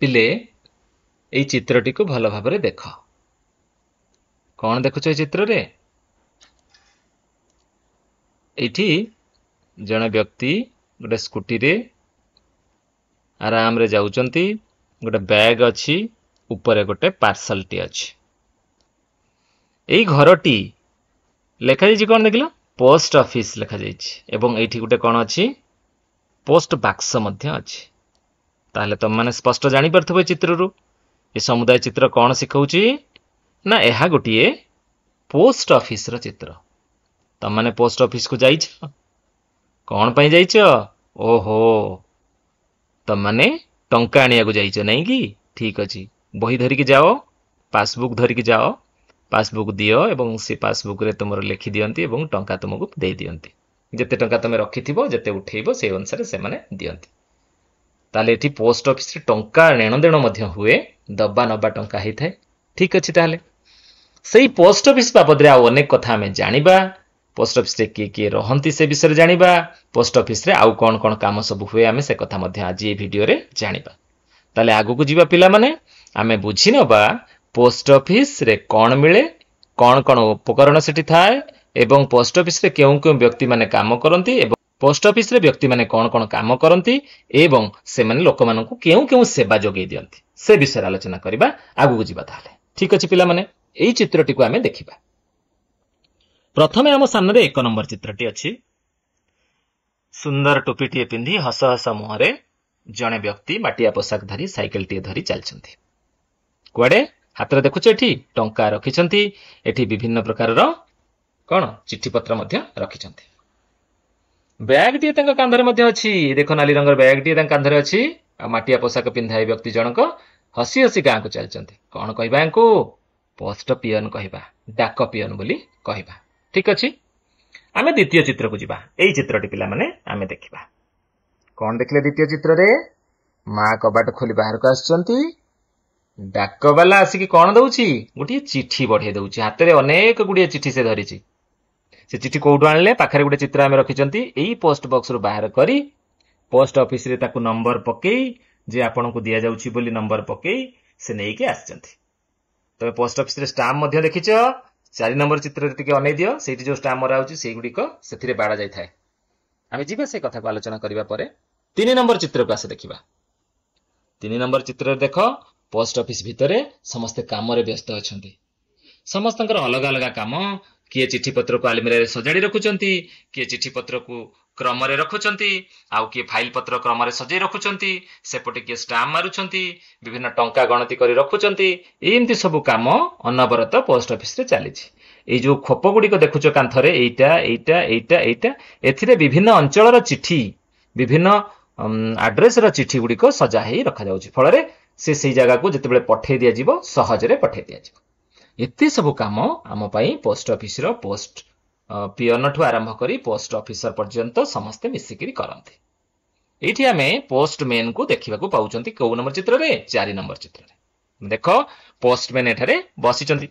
पिले एई चित्रटी को भल भाबरे देख कौन देखुछ ए चित्र रे एठी जने व्यक्ति गोटे स्कूटी रे आराम रे जाउचंती गोटे बैग अछि ऊपर गोटे पार्सल टी अछि एई घरटी लेखा जाइछि कोन देखिलो पोस्ट ऑफिस लेखा जाइछि एवं एठी गोटे कोन अछि पोस्ट बाक्स मध्य अछि ताले तुम माने स्पष्ट जानि परथबे चित्ररु ए समुदाय चित्र कोन सिखौछि ना एहा गोटिए पोस्ट ऑफिस रो चित्र तुम माने पोस्ट ऑफिस को जाइछ कोन पई जाइछ ओहो तुम माने टंका आनिया को जाइछ नै कि ठीक अछि बही धरि के जाओ पासबुक धरि के जाओ पासबुक दियो एवं से पासबुक रे तुमर लिखि दियंती एवं टंका तुमको दे दियंती जते टंका तुम रखिथिबो जते उठेइबो से अनुसार से माने दियंती ताले एठी पोस्ट ऑफिस रे टंका लेन देन मध्य हुए दबा नबा टंका हेइ थाए ठीक अछि ताले सेही पोस्ट ऑफिस बाबद रे आ अनेक कथा हमें जानिबा पोस्ट ऑफिस रे के रहंती से विषय जानिबा पोस्ट ऑफिस रे आउ कोन कोन काम सब हुए हमें से कथा मध्य आज ए वीडियो रे जानिबा ताले आगु को जीवा पिला माने हमें बुझी नबा पोस्ट ऑफिस रे कोन मिले कोन कोन उपकरण सेठी थाए एवं पोस्ट ऑफिस रे केउ केउ व्यक्ति माने काम करंती एवं पोस्ट ऑफिस रे व्यक्ति माने कोन कोन काम करंती एवं से माने लोक मानकु केउ केउ सेवा जोगै दियंती से विषय आलोचना करिबा आगु को जीवा ताले ठीक अछि पिला माने एई चित्रटी को हमें देखिबा प्रथमे हम सामने रे 1 नंबर चित्रटी अछि सुंदर टोपीटी पिंधी हस हस मुहरे जणे व्यक्ति माटिया पोशाक धरी साइकेल टी धरी चलछंती कुआडे हाथ रे देखुछ एठी टंका रखिछंती एठी विभिन्न प्रकार रो कोन चिट्ठी पत्र मध्य रखिछंती बैग टी तंग कांधरे मध्य अछि देखो नाली रंगर बैग टी तंग कांधरे अछि आ माटिया पोशाक पिंधाई व्यक्ति जनक हसी हसी गां को चलछंती कोन कहबा को पोस्ट पियन कहबा डाक पियन बोली कहबा ठीक अछि आमे द्वितीय चित्र को जिबा एई चित्रटी पिला माने आमे देखिबा कोन देखले द्वितीय चित्र रे मां कबाट खोली बाहर को आछंती डाक वाला आसी कोन दउची गोटी चिट्ठी बढ़े दउची हाथ रे अनेक गुडी चिट्ठी से धरिची से चिट्ठी कोडु आनले पाखरे गुडी चित्र आमे रखिचंती एई पोस्ट बॉक्स रो बाहर करी पोस्ट ऑफिस रे ताकू नंबर पकेई जे आपन को दिया जाउची बोली नंबर पकेई से नेई के आछंती तबे पोस्ट ऑफिस रे स्टाम्प मध्य देखिचो 4 नंबर चित्र रे टिके अनै दियो सेठी जो स्टाम्प मरा होची सेई गुडी को सेथिरे बाडा जाय थाए आमे जीवा से कथा को आलोचना करिबा परे 3 नंबर चित्र को आसे देखिबा 3 नंबर चित्र रे देखो पोस्ट ऑफिस भितरे समस्त काम रे व्यस्त अछंती समस्तंकर अलग अलग काम किए चिट्ठी पत्र को आलमीरा रे सजाडी रखुचंती किए चिट्ठी पत्र को क्रम रे रखुचंती आउ किए फाइल पत्र क्रम रे सजै रखुचंती सेपटे किए स्टाम्प मारुचंती विभिन्न टंका गणति करी रखुचंती एम्ति सब काम अनवरत पोस्ट ऑफिस रे चलीछि ए जो खोप गुडी को देखुचो कांथरे एटा एटा एटा एटा एथिरे विभिन्न अंचल रो चिट्ठी विभिन्न एड्रेस रो चिट्ठी गुडी को सजा हेई रखा जाउछि फल रे से सेई जगह को जते बेले पठे दिया जिवो सहज रे पठे दिया जिवो एते सब काम आम पई पोस्ट ऑफिस रो पोस्ट पियन ठु आरंभ करी पोस्ट ऑफिसर पर्यंत समस्त मिसिकिरी करंती एठी हमें पोस्टमैन को देखिबा को पाउचंती को नंबर चित्र रे 4 नंबर चित्र रे देखो पोस्टमैन एठारे बसिचंती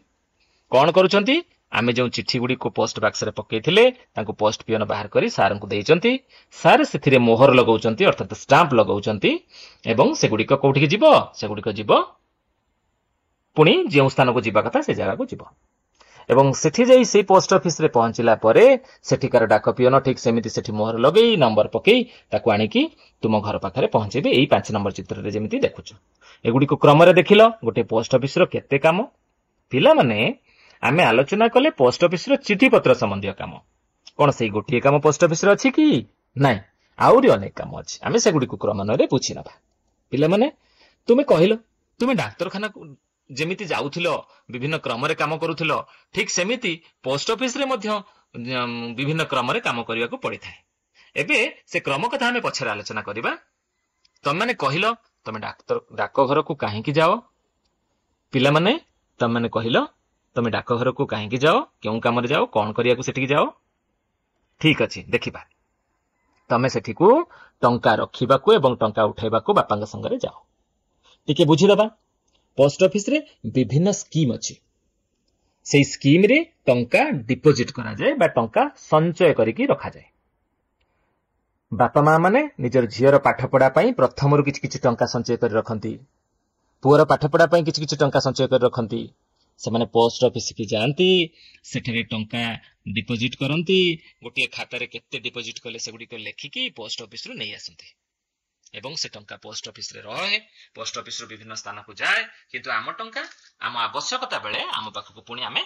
कोन करूचंती आमे जो चिट्ठी गुडी को पोस्ट बॉक्स रे पकेइथिले तांको पोस्ट पियन बाहर करी सार को देइचंती सार सेथिरे मोहर लगाउचंती अर्थात स्टाम्प लगाउचंती एवं से गुडी को कोठी के जिवो से गुडी को जिवो पुनी जे स्थान को जिबा कथा से जगह को जिवो एवं सेठी जाई से पोस्ट ऑफिस रे पहुंचला परे सेठिकार डाक पियन ठीक सेमिति सेठी मोहर लगेई नंबर पकेई ताको आनी की तुम घर पाखरे पहुंचेबे एई 5 नंबर चित्र रे जेमिति देखुछ एगुडी को क्रम रे देखिलो गोटे पोस्ट ऑफिस रो केते काम पिला माने आमे आलोचना कले पोस्ट ऑफिस रो चिठी पत्र संबंधी काम कोन सेई गोटिए काम पोस्ट ऑफिस रे अछि की नै आउरी अनेक काम अछि आमे सेगुडी को क्रम रे पुछि नबा पिला माने तुमे कहिलो तुमे डाक्टरखाना जेमिति जाउथिलो विभिन्न क्रम रे काम करूथिलो ठीक सेमिति पोस्ट ऑफिस रे मध्य विभिन्न क्रम रे काम करिया को पड़ी थाए एबे से क्रम कथा हमें पछर आलोचना करिबा तम माने कहिलो तमे डाक घर को काहे की जाओ पिला माने तम माने कहिलो तमे डाक घर को काहे की जाओ केउ काम रे जाओ कोन करिया को सेठी जाओ ठीक अछि देखिबा तमे सेठी को टंका रखिबा को एवं टंका उठेबा को बापांग संग रे जाओ टिके बुझी दबा पोस्ट ऑफिस रे विभिन्न स्कीम अछि से स्कीम रे टंका डिपोजिट करा जाय बा टंका संचय करिकी रखा जाय बापा मां माने निजर झियर पाठ पढ़ा पई प्रथम रु किछ किछ टंका संचय कर रखंती पुअर पाठपढ़ा किछि किछि टंका संचय कर रखती से पोस्ट ऑफिस की जाती सेठे टंका डिपोजिट करती गोटे खातार केते डिपोजिट कले से गुडिक लेखिकी पोस्ट ऑफिस रु नहीं आसंती एवं से टंका पोस्ट ऑफिस रे रहे पोस्ट ऑफिस रु विभिन्न स्थान को जाए किंतु आम टंका आम आवश्यकता बेले आम पाखक पुणी आमे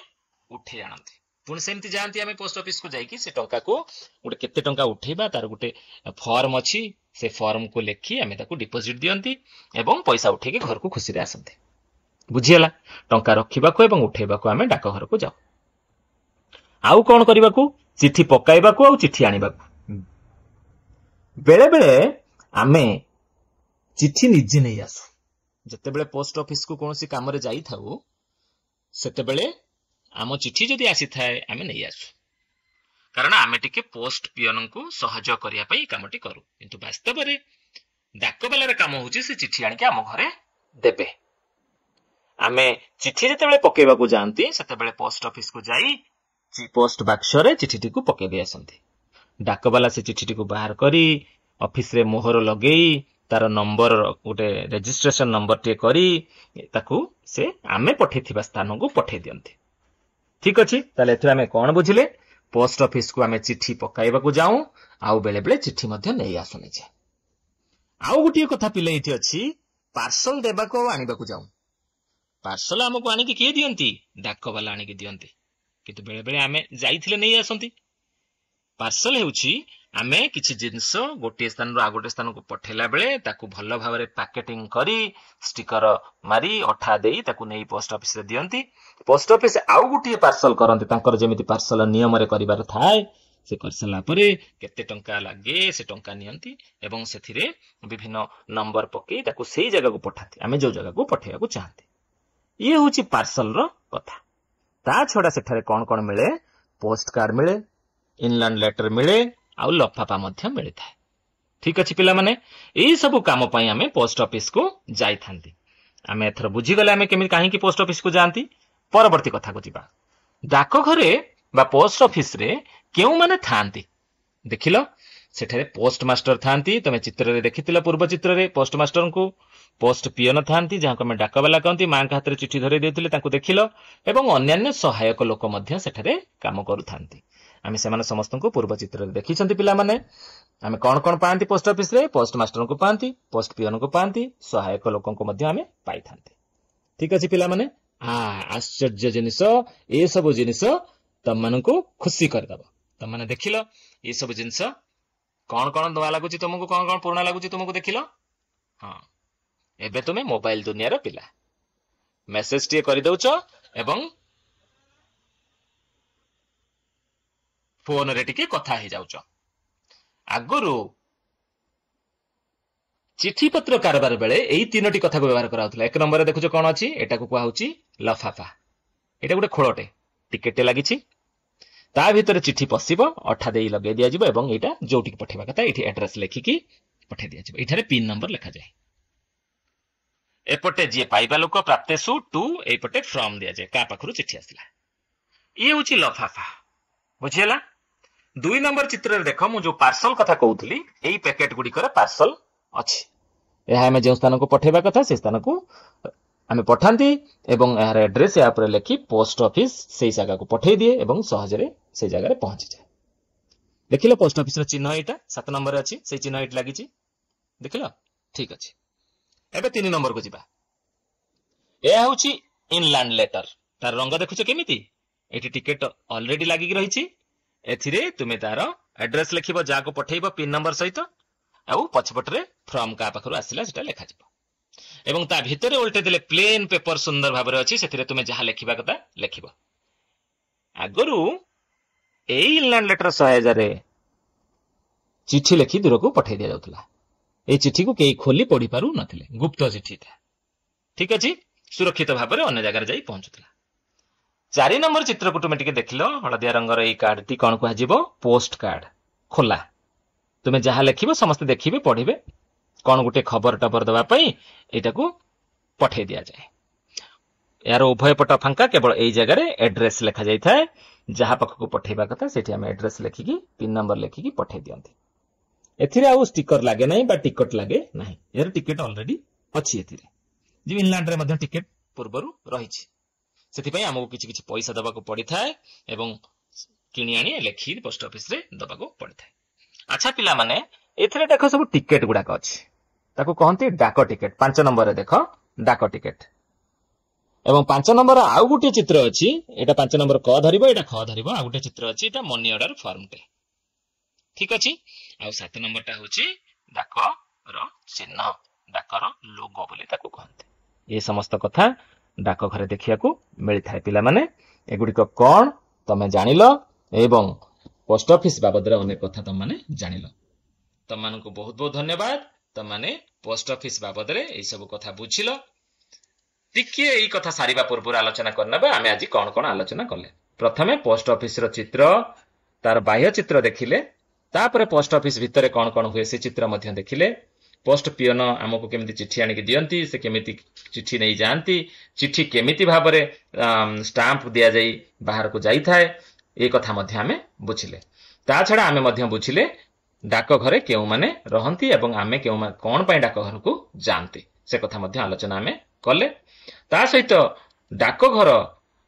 उठे आनती पुणी सेमती जाती आमे पोस्ट ऑफिस को जाइकी से टंका को गोटे केते टंका उठेबा तार गोटे फॉर्म अछि से फॉर्म को लेखि आमे ताकू डिपोजिट दियंती एवं पैसा उठेकी घर को खुशी रे आसंती बुझीला टंका रखिबाको एवं उठेबाको आमे डाक घर को जाऊ आउ कोन करिबाको चिट्ठी पकाइबाको आउ चिट्ठी आनिबाको बेले बेले आमे चिट्ठी निजे नहीं आसु जते बेले पोस्ट ऑफिस को कोनोसी काम रे जाई थाउ सेते बेले आम चिट्ठी जदि आसी थाए आमे नहीं आसु कारण आमे टिके पोस्ट पियन को सहयोग करिया पई कामटी करू किंतु वास्तव रे डाकबालार काम होची से चिट्ठी आनि के आम घरे देबे आमे चिट्ठी जते बेले पकेबा को जानती सेते बेले पोस्ट ऑफिस को जाई पोस्ट बाक्स रे चिट्ठी को पके दे आसंती डाकबाला से चिट्ठी को बाहर करी ऑफिस रे मोहर लगेई तार नंबर गोटे रजिस्ट्रेशन नंबर टे करी ताकू से आमे पठेथिबा स्थान को पठे दियंती ठीक अछि ताले एथि आमे कोन बुझिले पोस्ट ऑफिस को आमे चिट्ठी पकाइबा को जाऊ आउ बेले बेले चिट्ठी मध्य नहीं आसुनी जे आउ गुटिए कथा पिले इथि अछि पार्सल देबा को आनिबा को जाऊ पार्सल हमको आनि के किए दियंती डाकबाला आनि के दियंती किंतु बेले बेले आमे जाइथिले नहीं आसंती पार्सल हेउछि आमे किछि जिंस गोटे स्थान रो आ गोटे स्थान को पठेला बेले ताकू भलो भाबरे पैकेटिंग करी स्टिकर मारी अठा देई ताकू नै पोस्ट ऑफिस रे दियंती पोस्ट ऑफिस आउ गुटिए पार्सल करंती तांकर जेमिति पार्सल नियम रे करिबार थाए से करसला परे केते टंका लागे से टंका नियंती एवं सेथिरे विभिन्न नंबर पके ताकू सेही जगह को पठाती आमे जो जगह को पठेया को चाहती ये होची पार्सल रो कथा ता छोड़ा सेठारे कोन कोन मिले पोस्ट कार्ड मिले इनलैंड लेटर मिले आउ लफाफा मध्य मिले थाए ठीक अछि पिला माने एई सब काम पई आमे पोस्ट ऑफिस को जाई थांती आमे एथर बुझी गले आमे केमि काहे कि पोस्ट ऑफिस को जानती परवर्ती कथा को जिबा डाक घरे बा पोस्ट ऑफिस रे केउ माने थांती देखिलो सेठारे पोस्ट मास्टर थांती तमे चित्र रे देखितिला पूर्व चित्र रे पोस्ट मास्टर को पोस्ट पियन थांती जहाँ को डाकबाला कहती माँ हाथ में चिठी धरई देते देखिल एवं अन्यान्य सहायक लोक सेठारे काम करुथांती आमे सेमाने समस्त को पूर्व चित्र देखी पिला माने आमे कौन कौन पाती पोस्ट ऑफिस रे पोस्ट मास्टर को पाती पोस्ट पियन को पाती सहायक लोक पाई थांती ठीक अच्छे पिला माने आश्चर्य जिनिस ए सब जिनिस तम मान को खुशी करदब तम मैंने देखिल ये सब जिनिस कौन कौन नवा लगुच तुमको कौन कौन पुराना लगुच तुमको देखिल हाँ एबे तुमे मोबाइल दुनिया रो पिला मेसेज टे करि दउछ एवं फोन रे टिके कथा हे जाउछ आगुरु चिठी पत्र कारबार बेले एई तीनोटी कथा को व्यवहार कराउतला एक नंबर रे देखुछ कोन अछि एटा को कहउछि लफाफा एटा गुटे खोलटे टिकेट लागिछि ता भीतर चिठी पसिबो अठा देई लगे दिया जिवो एवं एटा जोटी पठेबा कथा एठी एड्रेस लेखिकी पठे दिया जिवो एठारे पिन नंबर लिखा जाय एपटे जी पाइबा लोक प्राप्तेसु टू एपटे फ्रॉम दिया जाए का पाखरु चिठी आसला ये होची लफाफा बुझियला दुई नंबर चित्र रे देखो मु जो पार्सल कथा कहउथली एई पैकेट गुडी करे पार्सल अछि एहा में जे स्थान को पठेबा कथा से स्थान को आमे पठांती एवं एहार एड्रेस या पर लेखि पोस्ट ऑफिस सेई जगह को पठे दिए एवं सहज रे सेई जगह रे पहुंची जाए देखिलो पोस्ट ऑफिस रो चिन्ह एटा 7 नंबर रे अछि सेई चिन्ह एट लागिछि देखिलो ठीक अछि एबे 3 नंबर को जिबा ए होची इनलैंड लेटर तार रंग देखुछ केमिति एठी टिकेट ऑलरेडी लागि रहिछि एथिरे तुमे तार एड्रेस लिखिबो जा को पठेइबो पिन नंबर सहित आ पछपट रे फ्रॉम का पाखरु आसिला सेटा लेखा जिवो एवं ता भितरे उल्टे देले प्लेन पेपर सुंदर भाबरे अछि सेथिरे तुमे जहा लेखिबा कथा लेखिबो आगरु ए इनलैंड लेटर 100,000 रे चिठी लेखि दूर को पठे दिया जाउतला ए चिठी को केई खोली पढ़ी पारु नथिले गुप्त चिठी था ठीक अछि सुरक्षित भाबरे अन्य जगह रे जाई पहुंचुतला 4 नंबर चित्र को तुमे टिके देखिलो हळदिया रंगर ए कार्ड टी कोन को आजिबो पोस्ट कार्ड खोला तुमे जहा लेखिबो समस्त देखिबे पढिबे कोन गुटे खबर टबर दबा पई एटा को पठे दिया जाय यार उभय पट फांका केवल एई जगह रे एड्रेस लिखा जाय थाए जहा पख को पठेबा कथा सेठी हम एड्रेस लेखिकी पिन नंबर लेखिकी पठे दियंती एथिरे आउ स्टिकर लागे नाही बा टिकट लागे नाही यार टिकट ऑलरेडी अछि एथिरे ଯେ ଇଂଲଣ୍ଡରେ ମଧ୍ୟ ଟିକେଟ ପୂର୍ବରୁ ରହିଛି। ସେଥିପାଇଁ ଆମକୁ କିଛି କିଛି ପଇସା ଦେବାକୁ ପଡିଥାଏ ଏବଂ କିଣି ଆଣି ଲେଖି ପୋଷ୍ଟ ଅଫିସରେ ଦେବାକୁ ପଡିଥାଏ। ଆଚ୍ଛା ପିଲାମାନେ, ଏଥିରେ ଦେଖ ସବୁ ଟିକେଟ ଗୁଡାକ ଅଛି, ତାକୁ କହନ୍ତି ଡାକ ଟିକେଟ। 5 ନମ୍ବରରେ ଦେଖ ଡାକ ଟିକେଟ। ଏବଂ 5 ନମ୍ବର ଆଉ ଗୋଟିଏ ଚିତ୍ର ଅଛି, ଏଇଟା 5 ନମ୍ବର କ ଧରିବ, ଏଇଟା ଖ ଧରିବ। ଆଉ ଗୋଟେ ଚିତ୍ର ଅଛି, ଏଇଟା ମନି ଅର୍ଡର ଫର୍ମଟେ। ଠିକ ଅଛି। ଆଉ 7 ନମ୍ବରଟା ହଉଛି ଡାକର ଚିହ୍ନ, ଡାକର ଲୋଗୋ ବୋଲି ତାକୁ କହନ୍ତି। ଏ ସମସ୍ତ କଥା ଡାକଘରେ ଦେଖିବାକୁ ମିଳିଥାଏ। ପିଲାମାନେ, ଏଗୁଡିକ କଣ ତମେ ଜାଣିଲ ଏବଂ ପୋଷ୍ଟ ଅଫିସ ବାବଦରେ ଅନେକ କଥା ତମମାନେ ଜାଣିଲ। ତମମାନଙ୍କୁ ବହୁତ ବହୁତ ଧନ୍ୟବାଦ। ତମମାନେ ପୋଷ୍ଟ ଅଫିସ ବାବଦରେ ଏଇ ସବୁ କଥା ବୁଝିଲ। ଟିକିଏ ଏଇ କଥା ସାରିବା ପୂର୍ବରୁ ଆଲୋଚନା କରିନେବା ଆମେ ଆଜି କଣ କଣ ଆଲୋଚନା କଲେ। ପ୍ରଥମେ ପୋଷ୍ଟ ଅଫିସର ଚିତ୍ର, ତାର ବାହ୍ୟ ଚିତ୍ର ଦେଖିଲେ, ତାପରେ ପୋଷ୍ଟ ଅଫିସ ଭିତରେ କଣ କଣ ହୁଏ ସେ ଚିତ୍ର ମଧ୍ୟ ଦେଖିଲେ। ପୋଷ୍ଟ ପିଅନ ଆମକୁ କେମିତି ଚିଠି ଆଣିକି ଦିଅନ୍ତି, ସେ କେମିତି ଚିଠି ନେଇ ଯାଆନ୍ତି, ଚିଠି କେମିତି ଭାବରେ ଷ୍ଟାମ୍ପ ଦିଆଯାଇ ବାହାରକୁ ଯାଇଥାଏ, ଏ କଥା ମଧ୍ୟ ଆମେ ବୁଝିଲେ। ତା ଛଡା ଆମେ ମଧ୍ୟ ବୁଝିଲେ ଡାକଘରେ କେଉଁମାନେ ରହନ୍ତି ଏବଂ ଆମେ କଣ ପାଇଁ ଡାକଘରକୁ ଯାଆନ୍ତି, ସେ କଥା ମଧ୍ୟ ଆଲୋଚନା ଆମେ କଲେ। ତା ସହିତ ଡାକଘର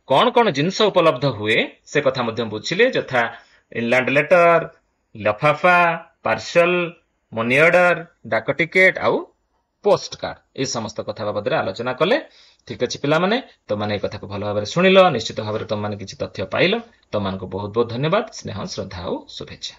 କଣ କଣ ଜିନିଷ ଉପଲବ୍ଧ ହୁଏ ସେ କଥା ମଧ୍ୟ ବୁଝିଲେ, ଯଥା ଇନଲାଣ୍ଡ ଲେଟର, ଲଫାଫା, ପାର୍ସଲ, ମନି ଅର୍ଡର, ଡାକ ଟିକେଟ ଆଉ ପୋଷ୍ଟ କାର୍ଡ, ଏ ସମସ୍ତ କଥା ବାବଦରେ ଆଲୋଚନା କଲେ। ଠିକ ଅଛି ପିଲାମାନେ, ତମମାନେ এই କଥାକୁ ଭଲ ଭାବରେ ଶୁଣିଲ, ନିଶ୍ଚିତ ଭାବରେ ତମମାନେ କିଛି ତଥ୍ୟ ପାଇଲ। ତମମାନଙ୍କୁ ବହୁତ ବହୁତ ଧନ୍ୟବାଦ, ସ୍ନେହ, ଶ୍ରଦ୍ଧା ଆଉ ଶୁଭେଚ୍ଛା।